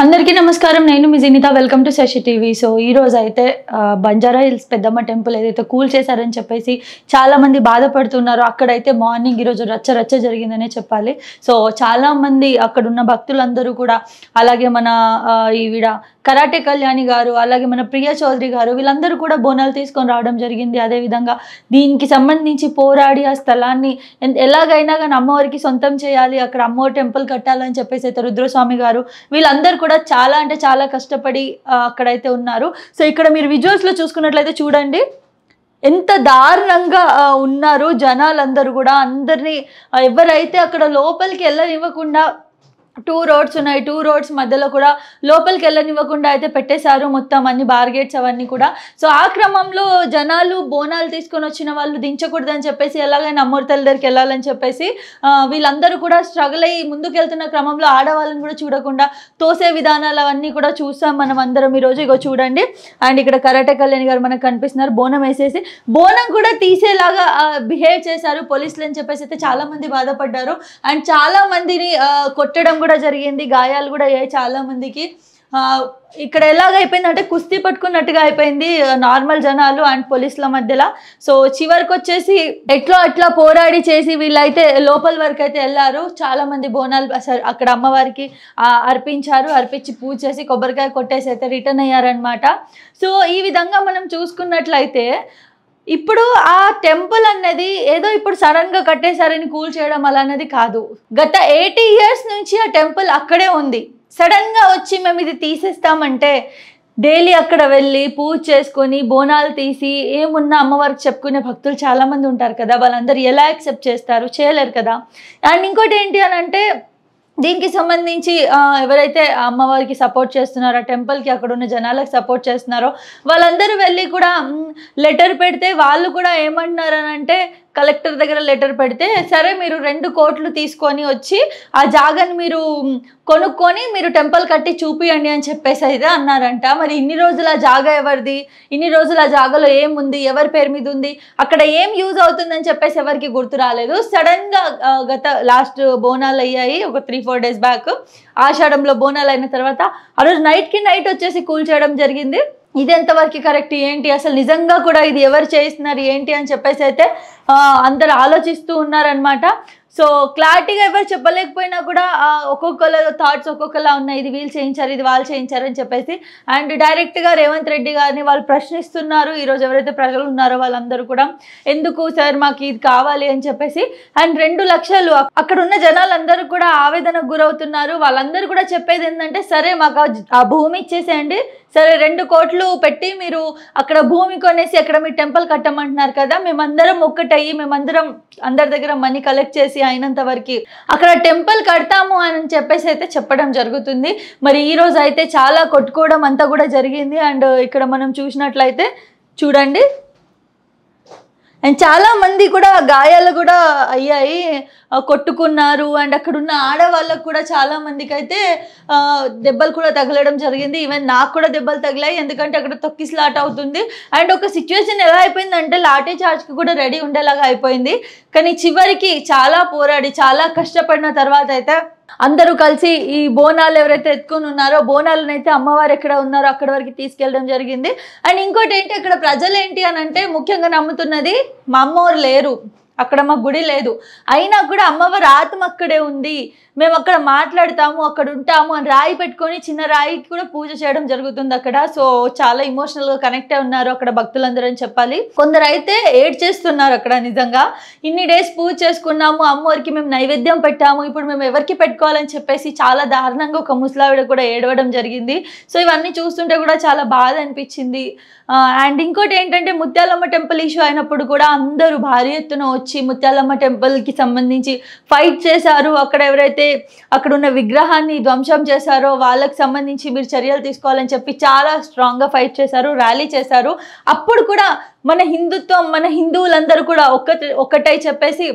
అందరికీ నమస్కారం. నేను మీ Jinitha. Welcome to Shashi TV. So ఈ రోజు అయితే బంజారా హిల్స్ పెద్దమ్మ టెంపుల్ ఏదైతే కూల్ చేశారని చెప్పేసి చాలా మంది బాధపడుతున్నారు. అక్కడైతే మార్నింగ్ ఈరోజు రచ్చ జరిగిందనే చెప్పాలి. సో చాలా మంది అక్కడ ఉన్న భక్తులందరూ కూడా, అలాగే మన ఈవిడ కరాటే కళ్యాణి గారు, అలాగే మన ప్రియా చౌదరి గారు, వీళ్ళందరూ కూడా బోనాలు తీసుకొని రావడం జరిగింది. అదేవిధంగా దీనికి సంబంధించి పోరాడి ఆ స్థలాన్ని ఎలాగైనా కానీ అమ్మవారికి సొంతం చేయాలి, అక్కడ అమ్మవారి టెంపుల్ కట్టాలని చెప్పేసి అయితే రుద్రస్వామి గారు వీళ్ళందరూ కూడా చాలా అంటే చాలా కష్టపడి అక్కడైతే ఉన్నారు. సో ఇక్కడ మీరు విజువల్స్లో చూసుకున్నట్లయితే చూడండి ఎంత దారుణంగా ఉన్నారు జనాలందరూ కూడా. అందరినీ ఎవరైతే అక్కడ లోపలికి వెళ్ళనివ్వకుండా 2 రోడ్స్ ఉన్నాయి, 2 రోడ్స్ మధ్యలో కూడా లోపలికి వెళ్ళనివ్వకుండా అయితే పెట్టేశారు మొత్తం అన్ని బార్గేట్స్ అవన్నీ కూడా. సో ఆ క్రమంలో జనాలు బోనాలు తీసుకొని వచ్చిన వాళ్ళు దించకూడదని చెప్పేసి, ఎలాగైనా అమ్మవారి తల్లి దగ్గరికి వెళ్ళాలని చెప్పేసి వీళ్ళందరూ కూడా స్ట్రగుల్ అయ్యి ముందుకు వెళ్తున్న క్రమంలో ఆడవాళ్ళని కూడా చూడకుండా తోసే విధానాలు అవన్నీ కూడా చూసాం మనం అందరం ఈరోజు. ఇగో చూడండి, అండ్ ఇక్కడ కరాటే కళ్యాణి గారు మనకు కనిపిస్తున్నారు. బోనం వేసేసి బోనం కూడా తీసేలాగా బిహేవ్ చేశారు పోలీసులు అని చెప్పేసి అయితే చాలా మంది బాధపడ్డారు. అండ్ చాలా మందిని కొట్టడం కూడా జరిగింది, గాయాలు కూడా అయ్యాయి చాలా మందికి. ఇక్కడ ఎలాగైపోయిందంటే కుస్తీ పట్టుకున్నట్టుగా అయిపోయింది నార్మల్ జనాలు అండ్ పోలీసుల మధ్యలో. సో చివరికి వచ్చేసి అట్లా పోరాడి చేసి వీళ్ళైతే లోపల వరకు అయితే వెళ్ళారు. చాలా మంది బోనాలు అక్కడ అమ్మవారికి అర్పించారు, అర్పించి పూజ చేసి కొబ్బరికాయ కొట్టేసి అయితే రిటర్న్ అయ్యారనమాట. సో ఈ విధంగా మనం చూసుకున్నట్లయితే ఇప్పుడు ఆ టెంపుల్ అన్నది ఏదో ఇప్పుడు సడన్గా కట్టేశారని కూల్ చేయడం అలా అనేది కాదు. గత 80 years నుంచి ఆ టెంపుల్ అక్కడే ఉంది. సడన్గా వచ్చి మేము ఇది తీసేస్తామంటే డైలీ అక్కడ వెళ్ళి పూజ చేసుకొని బోనాలు తీసి ఏమున్నా అమ్మవారికి చెప్పుకునే భక్తులు చాలామంది ఉంటారు కదా, వాళ్ళందరూ ఎలా యాక్సెప్ట్ చేస్తారు? చేయలేరు కదా. అండ్ ఇంకోటి ఏంటి అని అంటే, దీనికి సంబంధించి ఎవరైతే అమ్మవారికి సపోర్ట్ చేస్తున్నారో, టెంపుల్కి అక్కడ ఉన్న జనాలకు సపోర్ట్ చేస్తున్నారో వాళ్ళందరూ వెళ్ళి కూడా లెటర్ పెడితే వాళ్ళు కూడా ఏమంటున్నారు అని అంటే, కలెక్టర్ దగ్గర లెటర్ పెడితే సరే మీరు 2 కోట్లు తీసుకొని వచ్చి ఆ జాగాని మీరు కొనుక్కొని మీరు టెంపుల్ కట్టి చూపియండి అని చెప్పేసి అయితే అన్నారంట. మరి ఇన్ని రోజులు ఆ జాగా ఎవరిది, ఇన్ని రోజులు ఆ జాగాలో ఏముంది, ఎవరి పేరు మీద ఉంది, అక్కడ ఏం యూజ్ అవుతుందని చెప్పేసి ఎవరికి గుర్తు రాలేదు. సడన్గా గత లాస్ట్ బోనాలు అయ్యాయి ఒక 3-4 days బ్యాక్. ఆషాఢంలో బోనాలు అయిన తర్వాత ఆ రోజు నైట్కి నైట్ వచ్చేసి కూల్ చేయడం జరిగింది. ఇది ఎంతవరకు కరెక్ట్ ఏంటి, అసలు నిజంగా కూడా ఇది ఎవరు చేస్తున్నారు ఏంటి అని చెప్పేసి అయితే అందరు ఆలోచిస్తూ ఉన్నారనమాట. సో క్లారిటీగా ఎవరు చెప్పలేకపోయినా కూడా ఒక్కొక్కళ్ళ థాట్స్ ఒక్కొక్కలా ఉన్నాయి. ఇది వీళ్ళు చేయించారు, ఇది వాళ్ళు చేయించారు అని చెప్పేసి. అండ్ డైరెక్ట్గా రేవంత్ రెడ్డి గారిని వాళ్ళు ప్రశ్నిస్తున్నారు. ఈరోజు ఎవరైతే ప్రజలు ఉన్నారో వాళ్ళందరూ కూడా ఎందుకు సార్ మాకు ఇది కావాలి అని చెప్పేసి. అండ్ 2 లక్షలు అక్కడ ఉన్న జనాలందరూ కూడా ఆవేదనకు గురవుతున్నారు. వాళ్ళందరూ కూడా చెప్పేది ఏంటంటే, సరే మాకు ఆ భూమి ఇచ్చేసేయండి, సరే 2 కోట్లు పెట్టి మీరు అక్కడ భూమి కొనేసి అక్కడ మీ టెంపుల్ కట్టమంటున్నారు కదా, మేమందరం ఒక్కటయ్యి మేమందరం అందరి దగ్గర మనీ కలెక్ట్ చేసి అయినంత వరకు అక్కడ టెంపుల్ కడతాము అని చెప్పేసి అయితే చెప్పడం జరుగుతుంది. మరి ఈ రోజు అయితే చాలా కొట్టుకోవడం అంతా కూడా జరిగింది. అండ్ ఇక్కడ మనం చూసినట్లయితే చూడండి, అండ్ చాలా మంది కూడా గాయాలు కూడా అయ్యాయి, కొట్టుకున్నారు. అండ్ అక్కడ ఉన్న ఆడవాళ్ళకు కూడా చాలా మందికి అయితే దెబ్బలు కూడా తగలడం జరిగింది. ఈవెన్ నాకు కూడా దెబ్బలు తగిలాయి, ఎందుకంటే అక్కడ తొక్కిసలాట అవుతుంది. అండ్ ఒక సిచ్యువేషన్ ఎలా అయిపోయిందంటే లాఠీ చార్జ్కి కూడా రెడీ ఉండేలాగా అయిపోయింది. కానీ చివరికి చాలా పోరాడి చాలా కష్టపడిన తర్వాత అయితే అందరూ కలిసి ఈ బోనాలు ఎవరైతే ఎత్తుకొని ఉన్నారో బోనాలను అయితే అమ్మవారు ఎక్కడ ఉన్నారో అక్కడ వరకు తీసుకెళ్ళడం జరిగింది. అండ్ ఇంకోటి ఏంటి, అక్కడ ప్రజలు ఏంటి అని అంటే ముఖ్యంగా నమ్ముతున్నది మా అమ్మవారు లేరు, అక్కడ మా గుడి లేదు, అయినా కూడా అమ్మవారి ఆత్మ అక్కడే ఉంది, మేము అక్కడ మాట్లాడతాము అక్కడ ఉంటాము అని రాయి పెట్టుకొని చిన్న రాయికి కూడా పూజ చేయడం జరుగుతుంది అక్కడ. సో చాలా ఇమోషనల్గా కనెక్ట్ అయి ఉన్నారు అక్కడ భక్తులందరూ అని చెప్పాలి. కొందరు అయితే ఏడ్ చేస్తున్నారు అక్కడ. నిజంగా ఇన్ని డేస్ పూజ చేసుకున్నాము, అమ్మవారికి మేము నైవేద్యం పెట్టాము, ఇప్పుడు మేము ఎవరికి పెట్టుకోవాలని చెప్పేసి చాలా దారుణంగా ఒక ముసలావిడ కూడా ఏడవడం జరిగింది. సో ఇవన్నీ చూస్తుంటే కూడా చాలా బాధ అనిపించింది. అండ్ ఇంకోటి ఏంటంటే, ముత్యాలమ్మ టెంపుల్ ఇష్యూ అయినప్పుడు కూడా అందరూ భారీ ఎత్తున వచ్చి ముత్యాలమ్మ టెంపుల్కి సంబంధించి ఫైట్ చేశారు. అక్కడ ఎవరైతే అక్కడ ఉన్న విగ్రహాన్ని ధ్వంసం చేశారో వాళ్ళకి సంబంధించి మీరు చర్యలు తీసుకోవాలని చెప్పి చాలా స్ట్రాంగ్గా ఫైట్ చేశారు, ర్యాలీ చేశారు. అప్పుడు కూడా మన హిందుత్వం, మన హిందువులందరూ కూడా ఒక్కటై చెప్పేసి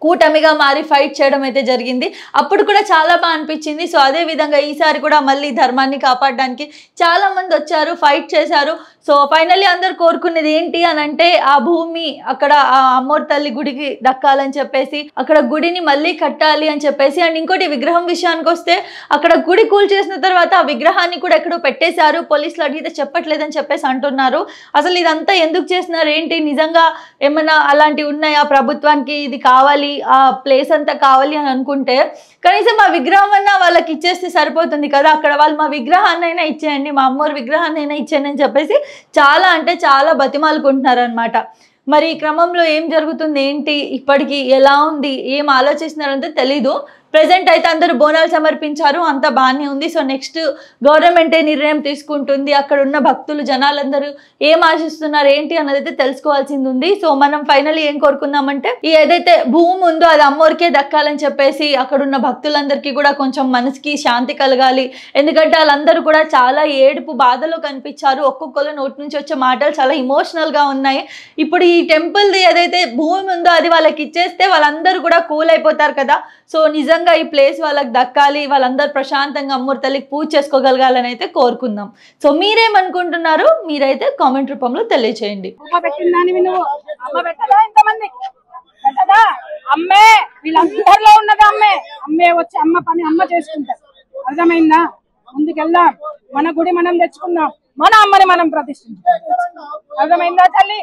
కూటమిగా మారి ఫైట్ చేయడం అయితే జరిగింది. అప్పుడు కూడా చాలా బాగా అనిపించింది. సో అదే విధంగా ఈసారి కూడా మళ్ళీ ధర్మాన్ని కాపాడడానికి చాలా మంది వచ్చారు, ఫైట్ చేశారు. సో ఫైనల్లీ అందరు కోరుకునేది ఏంటి అని అంటే ఆ భూమి అక్కడ ఆ అమ్మోరు తల్లి గుడికి దక్కాలని చెప్పేసి, అక్కడ గుడిని మళ్ళీ కట్టాలి అని చెప్పేసి. అండ్ ఇంకోటి విగ్రహం విషయానికి వస్తే అక్కడ గుడి కూల్ చేసిన తర్వాత ఆ విగ్రహాన్ని కూడా ఎక్కడో పెట్టేశారు, పోలీసులు అడిగితే చెప్పట్లేదని చెప్పేసి అంటున్నారు. అసలు ఇదంతా ఎందుకు చేస్తున్నారు ఏంటి, నిజంగా ఏమైనా అలాంటివి ఉన్నాయా, ప్రభుత్వానికి ఇది కావాలి ఆ ప్లేస్ అంతా కావాలి అని అనుకుంటే కనీసం ఆ విగ్రహం అన్నా వాళ్ళకి ఇచ్చేస్తే సరిపోతుంది కదా. అక్కడ వాళ్ళు మా విగ్రహాన్ని అయినా ఇచ్చేయండి, మా అమ్మోరు విగ్రహాన్ని అయినా ఇచ్చేయండి అని చెప్పేసి చాలా అంటే చాలా బతిమాలుకుంటున్నారు అనమాట. మరి ఈ క్రమంలో ఏం జరుగుతుంది ఏంటి, ఇప్పటికి ఎలా ఉంది, ఏం ఆలోచిస్తున్నారంటే తెలీదు. ప్రెజెంట్ అయితే అందరూ బోనాలు సమర్పించారు, అంతా బాగానే ఉంది. సో నెక్స్ట్ గవర్నమెంటే నిర్ణయం తీసుకుంటుంది. అక్కడ ఉన్న భక్తులు జనాలందరూ ఏం ఆశిస్తున్నారు ఏంటి అన్నది అయితే తెలుసుకోవాల్సింది ఉంది. సో మనం ఫైనల్లీ ఏం కోరుకుందామంటే ఈ ఏదైతే భూమి ఉందో అది అమ్మోరికే దక్కాలని చెప్పేసి అక్కడ ఉన్న భక్తులందరికీ కూడా కొంచెం మనసుకి శాంతి కలగాలి. ఎందుకంటే వాళ్ళందరూ కూడా చాలా ఏడుపు బాధలో కనిపించారు. ఒక్కొక్కరు నోటి నుంచి వచ్చే మాటలు చాలా ఇమోషనల్గా ఉన్నాయి. ఇప్పుడు ఈ టెంపుల్ది ఏదైతే భూమి ఉందో అది వాళ్ళకి ఇచ్చేస్తే వాళ్ళందరూ కూడా కూల్ అయిపోతారు కదా. సో నిజంగా ఈ ప్లేస్ వాళ్ళకి దక్కాలి, వాళ్ళందరూ ప్రశాంతంగా అమ్మోరు తల్లికి పూజ చేసుకోగలగాలని అయితే కోరుకుందాం. సో మీరేమనుకుంటున్నారు, మీరైతే కామెంట్ రూపంలో తెలియచేయండి. అమ్మే వీళ్ళందరిలో ఉన్నది అమ్మే. అమ్మే వచ్చి అమ్మ పని అమ్మ చేసుకుంటారు. అర్థమైందా? ముందుకెళ్దాం, మన గుడి మనం తెచ్చుకుందాం, మన అమ్మని మనం ప్రతిష్ఠించుకుందాం. అర్థమైందా తల్లి?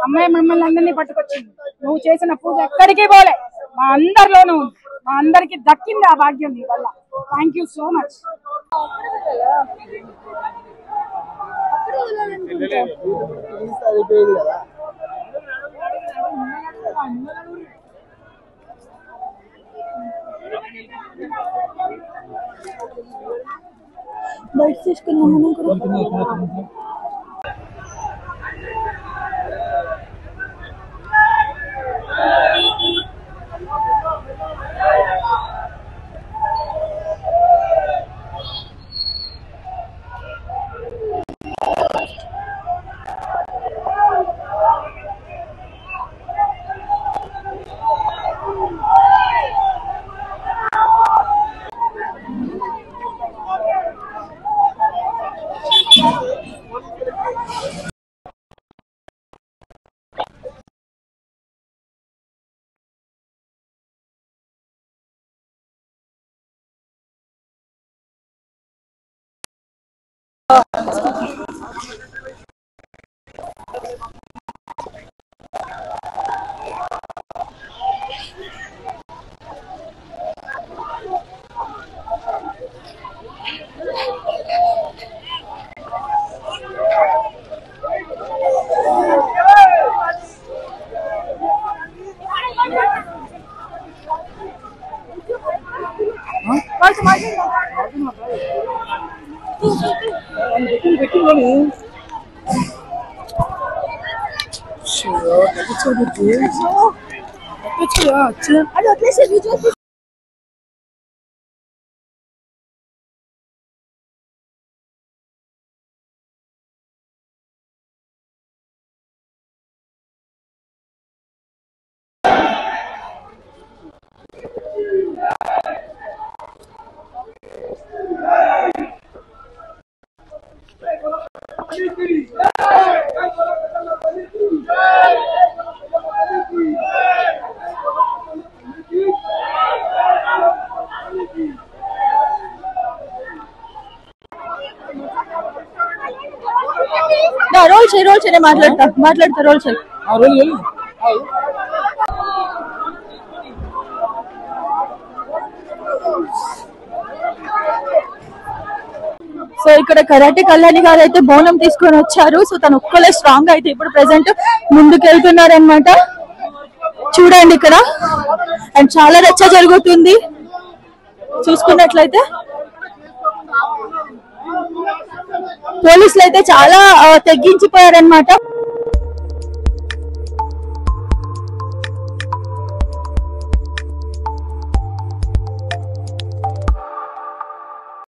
అమ్మాయి మమ్మల్ని అందరినీ పట్టుకొచ్చింది. నువ్వు చేసిన పూజ ఎక్కడికి పోలే, మా అందరిలోనూ ఉంది, మా అందరికి దక్కింది ఆ భాగ్యం నీ వల్ల. Thank you so much. బయట తీసుకుందాం మనం కూడా. రోల్ చేయ మాట్లాడతా రోల్ చేయి. సో ఇక్కడ కరాటే కళ్యాణి గారు అయితే బోనం తీసుకొని వచ్చారు. సో తను ఒక్కలే స్ట్రాంగ్ అయితే ఇప్పుడు ప్రెసెంట్ ముందుకెళ్తున్నారు అనమాట. చూడండి ఇక్కడ అండ్ చాలా రచ్చ జరుగుతుంది. చూసుకున్నట్లయితే పోలీసులు అయితే చాలా తెగించిపోయారనమాట.